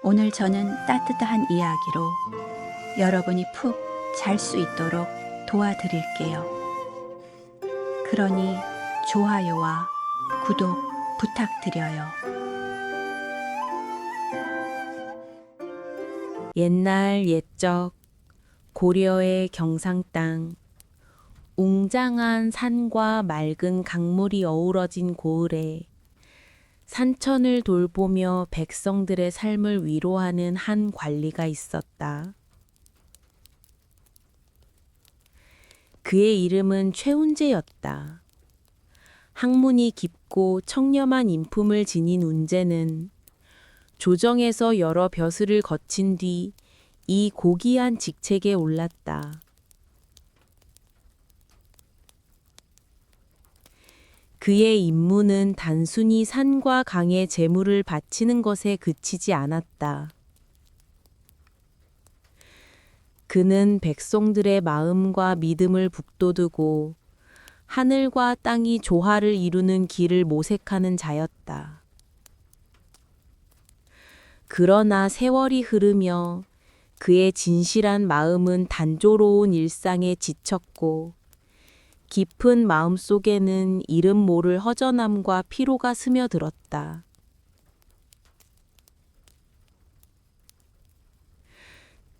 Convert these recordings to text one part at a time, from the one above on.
오늘 저는 따뜻한 이야기로 여러분이 푹 잘 수 있도록 도와드릴게요. 그러니 좋아요와 구독 부탁드려요. 옛날 옛적 고려의 경상 땅, 웅장한 산과 맑은 강물이 어우러진 고을에 산천을 돌보며 백성들의 삶을 위로하는 한 관리가 있었다. 그의 이름은 최운재였다. 학문이 깊고 청렴한 인품을 지닌 운재는 조정에서 여러 벼슬을 거친 뒤 이 고귀한 직책에 올랐다. 그의 임무는 단순히 산과 강에 제물을 바치는 것에 그치지 않았다. 그는 백성들의 마음과 믿음을 북돋우고 하늘과 땅이 조화를 이루는 길을 모색하는 자였다. 그러나 세월이 흐르며 그의 진실한 마음은 단조로운 일상에 지쳤고 깊은 마음속에는 이름 모를 허전함과 피로가 스며들었다.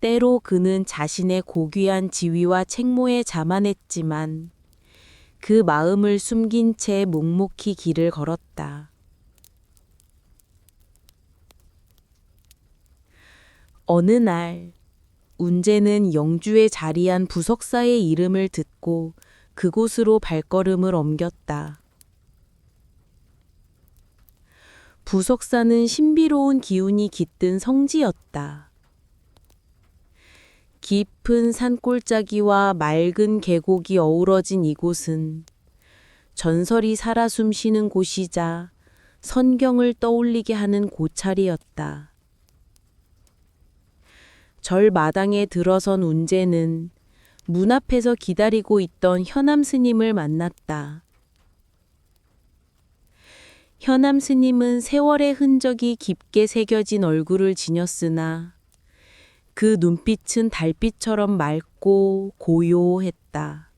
때로 그는 자신의 고귀한 지위와 책무에 자만했지만 그 마음을 숨긴 채 묵묵히 길을 걸었다. 어느 날 운재는 영주에 자리한 부석사의 이름을 듣고 그곳으로 발걸음을 옮겼다. 부석사는 신비로운 기운이 깃든 성지였다. 깊은 산골짜기와 맑은 계곡이 어우러진 이곳은 전설이 살아 숨쉬는 곳이자 선경을 떠올리게 하는 고찰이었다. 절 마당에 들어선 운재는 문 앞에서 기다리고 있던 현암 스님을 만났다. 현암 스님은 세월의 흔적이 깊게 새겨진 얼굴을 지녔으나 그 눈빛은 달빛처럼 맑고 고요했다.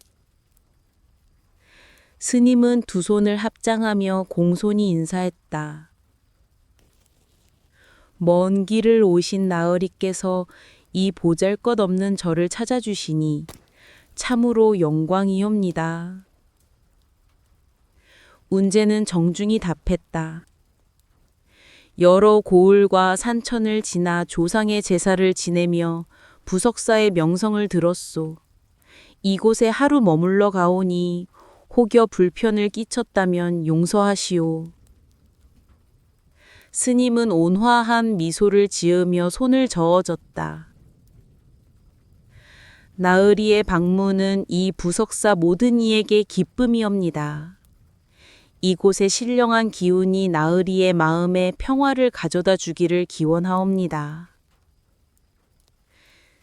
스님은 두 손을 합장하며 공손히 인사했다. 먼 길을 오신 나으리께서 이 보잘것없는 저를 찾아주시니 참으로 영광이옵니다. 운재는 정중히 답했다. 여러 고을과 산천을 지나 조상의 제사를 지내며 부석사의 명성을 들었소. 이곳에 하루 머물러 가오니 혹여 불편을 끼쳤다면 용서하시오. 스님은 온화한 미소를 지으며 손을 저어줬다. 나으리의 방문은 이 부석사 모든 이에게 기쁨이옵니다. 이곳의 신령한 기운이 나으리의 마음에 평화를 가져다 주기를 기원하옵니다.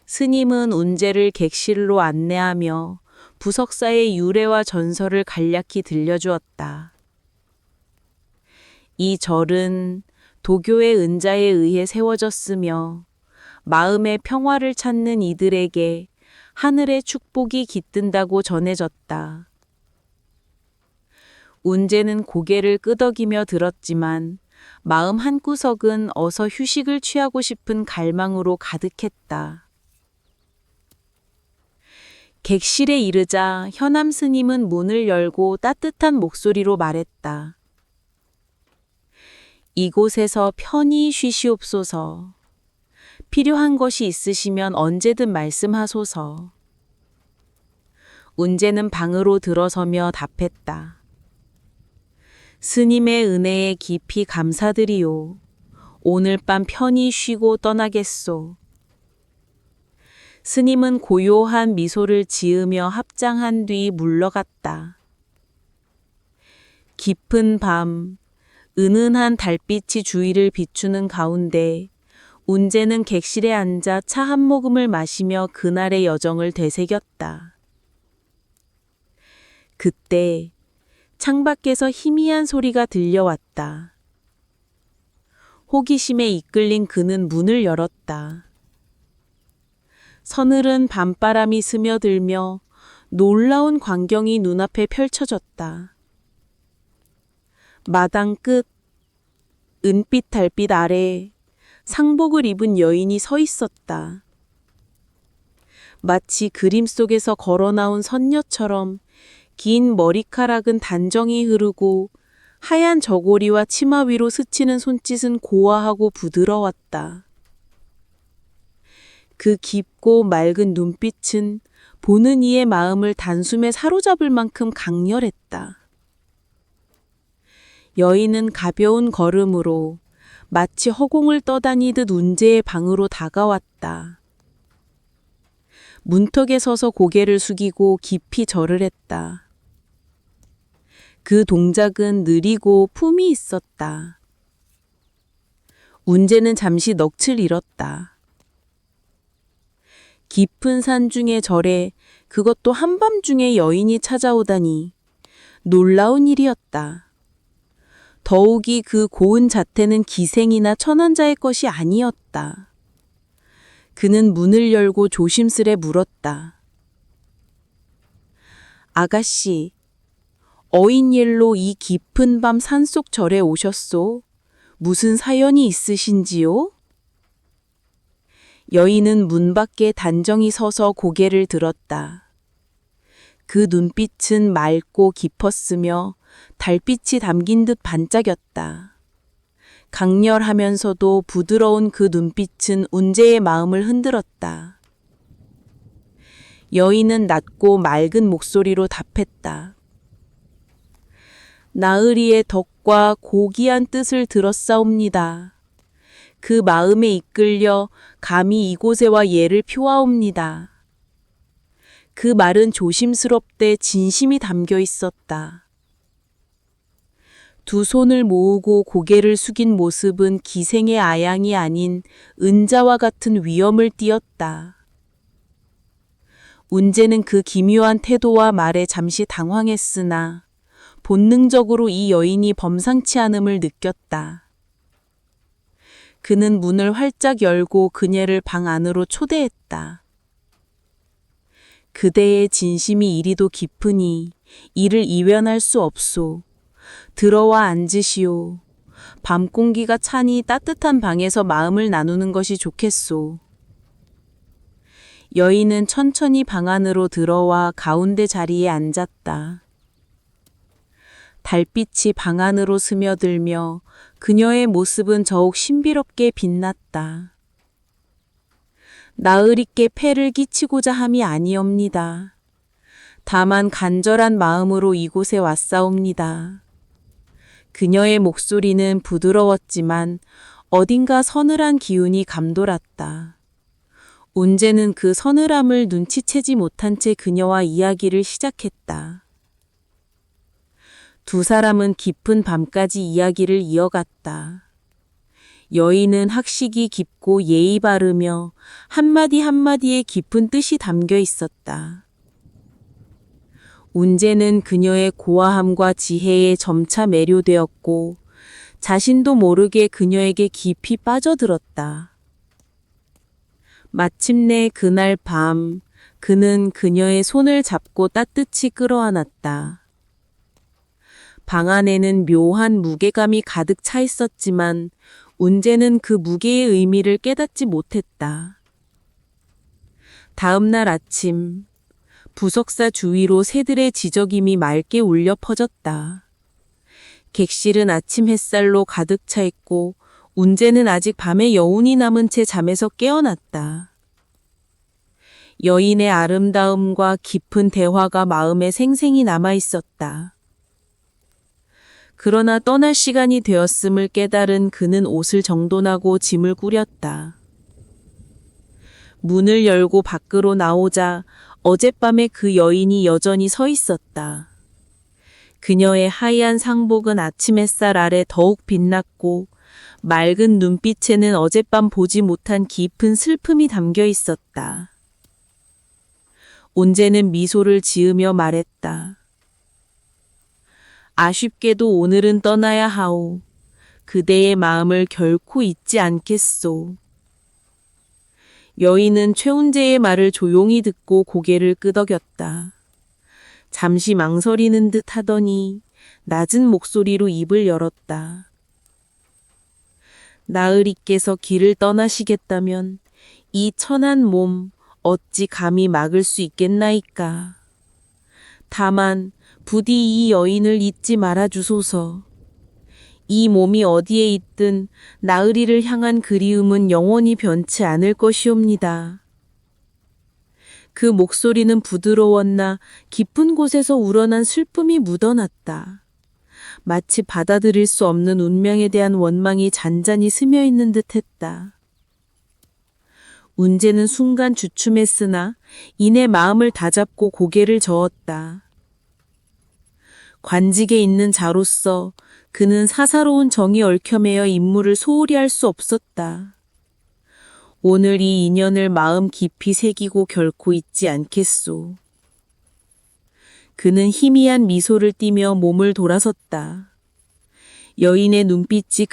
스님은 운재를 객실로 안내하며 부석사의 유래와 전설을 간략히 들려주었다. 이 절은 도교의 은자에 의해 세워졌으며 마음의 평화를 찾는 이들에게 하늘의 축복이 깃든다고 전해졌다. 운재는 고개를 끄덕이며 들었지만 마음 한구석은 어서 휴식을 취하고 싶은 갈망으로 가득했다. 객실에 이르자 현암 스님은 문을 열고 따뜻한 목소리로 말했다. 이곳에서 편히 쉬시옵소서. 필요한 것이 있으시면 언제든 말씀하소서. 운재는 방으로 들어서며 답했다. 스님의 은혜에 깊이 감사드리오. 오늘 밤 편히 쉬고 떠나겠소. 스님은 고요한 미소를 지으며 합장한 뒤 물러갔다. 깊은 밤, 은은한 달빛이 주위를 비추는 가운데 운재는 객실에 앉아 차 한 모금을 마시며 그날의 여정을 되새겼다. 그때 창밖에서 희미한 소리가 들려왔다. 호기심에 이끌린 그는 문을 열었다. 서늘한 밤바람이 스며들며 놀라운 광경이 눈앞에 펼쳐졌다. 마당 끝, 은빛 달빛 아래 상복을 입은 여인이 서 있었다. 마치 그림 속에서 걸어 나온 선녀처럼 긴 머리카락은 단정히 흐르고 하얀 저고리와 치마 위로 스치는 손짓은 고와하고 부드러웠다. 그 깊고 맑은 눈빛은 보는 이의 마음을 단숨에 사로잡을 만큼 강렬했다. 여인은 가벼운 걸음으로 마치 허공을 떠다니듯 운재의 방으로 다가왔다. 문턱에 서서 고개를 숙이고 깊이 절을 했다. 그 동작은 느리고 품이 있었다. 운재는 잠시 넋을 잃었다. 깊은 산중의 절에 그것도 한밤중에 여인이 찾아오다니 놀라운 일이었다. 더욱이 그 고운 자태는 기생이나 천한자의 것이 아니었다. 그는 문을 열고 조심스레 물었다. 아가씨, 어인일로 이 깊은 밤 산속 절에 오셨소? 무슨 사연이 있으신지요? 여인은 문 밖에 단정히 서서 고개를 들었다. 그 눈빛은 맑고 깊었으며 달빛이 담긴 듯 반짝였다. 강렬하면서도 부드러운 그 눈빛은 운재의 마음을 흔들었다. 여인은 낮고 맑은 목소리로 답했다. 나으리의 덕과 고귀한 뜻을 들었사옵니다. 그 마음에 이끌려 감히 이곳에 와 예를 표하옵니다. 그 말은 조심스럽되 진심이 담겨 있었다. 두 손을 모으고 고개를 숙인 모습은 기생의 아양이 아닌 은자와 같은 위엄을 띠었다. 운재는 그 기묘한 태도와 말에 잠시 당황했으나 본능적으로 이 여인이 범상치 않음을 느꼈다. 그는 문을 활짝 열고 그녀를 방 안으로 초대했다. 그대의 진심이 이리도 깊으니 이를 이변할 수 없소. 들어와 앉으시오. 밤 공기가 차니 따뜻한 방에서 마음을 나누는 것이 좋겠소. 여인은 천천히 방 안으로 들어와 가운데 자리에 앉았다. 달빛이 방 안으로 스며들며 그녀의 모습은 더욱 신비롭게 빛났다. 나으리께 폐를 끼치고자 함이 아니옵니다. 다만 간절한 마음으로 이곳에 왔사옵니다. 그녀의 목소리는 부드러웠지만 어딘가 서늘한 기운이 감돌았다. 운재는 그 서늘함을 눈치채지 못한 채 그녀와 이야기를 시작했다. 두 사람은 깊은 밤까지 이야기를 이어갔다. 여인은 학식이 깊고 예의 바르며 한마디 한마디에 깊은 뜻이 담겨 있었다. 운재는 그녀의 고와함과 지혜에 점차 매료되었고 자신도 모르게 그녀에게 깊이 빠져들었다. 마침내 그날 밤 그는 그녀의 손을 잡고 따뜻히 끌어안았다. 방 안에는 묘한 무게감이 가득 차 있었지만 운재는 그 무게의 의미를 깨닫지 못했다. 다음 날 아침 부석사 주위로 새들의 지저김이 맑게 울려 퍼졌다. 객실은 아침 햇살로 가득 차 있고 운재는 아직 밤의 여운이 남은 채 잠에서 깨어났다. 여인의 아름다움과 깊은 대화가 마음에 생생히 남아 있었다. 그러나 떠날 시간이 되었음을 깨달은 그는 옷을 정돈하고 짐을 꾸렸다. 문을 열고 밖으로 나오자 어젯밤에 그 여인이 여전히 서 있었다. 그녀의 하얀 상복은 아침 햇살 아래 더욱 빛났고 맑은 눈빛에는 어젯밤 보지 못한 깊은 슬픔이 담겨 있었다. 운재는 미소를 지으며 말했다. 아쉽게도 오늘은 떠나야 하오. 그대의 마음을 결코 잊지 않겠소. 여인은 최훈제의 말을 조용히 듣고 고개를 끄덕였다. 잠시 망설이는 듯 하더니 낮은 목소리로 입을 열었다. 나으리께서 길을 떠나시겠다면 이 천한 몸 어찌 감히 막을 수 있겠나이까. 다만 부디 이 여인을 잊지 말아 주소서. 이 몸이 어디에 있든 나으리를 향한 그리움은 영원히 변치 않을 것이옵니다. 그 목소리는 부드러웠나 깊은 곳에서 우러난 슬픔이 묻어났다. 마치 받아들일 수 없는 운명에 대한 원망이 잔잔히 스며 있는 듯했다. 운제는 순간 주춤했으나 이내 마음을 다잡고 고개를 저었다. 관직에 있는 자로서 그는 사사로운 정이 얽혀매여 임무를 소홀히 할 수 없었다. 오늘 이 인연을 마음 깊이 새기고 결코 잊지 않겠소. 그는 희미한 미소를 띠며 몸을 돌아섰다. 여인의 눈빛이